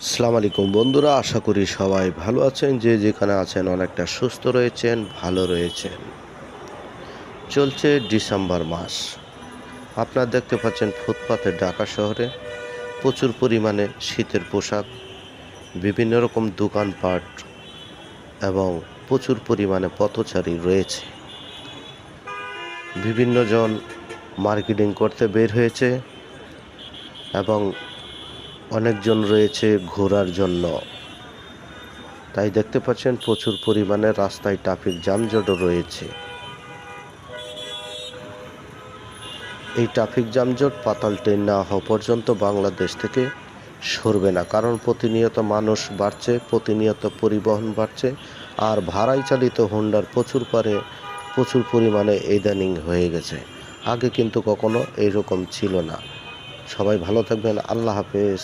আসসালামু আলাইকুম বন্ধুরা, আশা করি সবাই ভালো আছেন। যে যেখানে আছেন অনেকটা সুস্থ রয়েছেন, ভালো রয়েছেন। চলছে ডিসেম্বর মাস। আপনারা দেখতে পাচ্ছেন ফুটপাতে ঢাকা শহরে প্রচুর পরিমাণে শীতের পোশাক, বিভিন্ন রকম দোকানপাট এবং প্রচুর পরিমাণে পথচারী রয়েছে। বিভিন্ন জন মার্কেটিং করতে বের হয়েছে এবং অনেকজন রয়েছে ঘোরার জন্য। তাই দেখতে পাচ্ছেন প্রচুর পরিমাণে রাস্তায় ট্রাফিক যানজটও রয়েছে। এই ট্রাফিক যানজট পাতাল ট্রেন না হওয়া পর্যন্ত বাংলাদেশ থেকে সরবে না, কারণ প্রতিনিয়ত মানুষ বাড়ছে, প্রতিনিয়ত পরিবহন বাড়ছে, আর ভাড়ায় চালিত হোন্ডার প্রচুর পরিমাণে ইদানিং হয়ে গেছে। আগে কিন্তু কখনো এইরকম ছিল না। সবাই ভালো থাকবেন। আল্লাহ হাফেজ।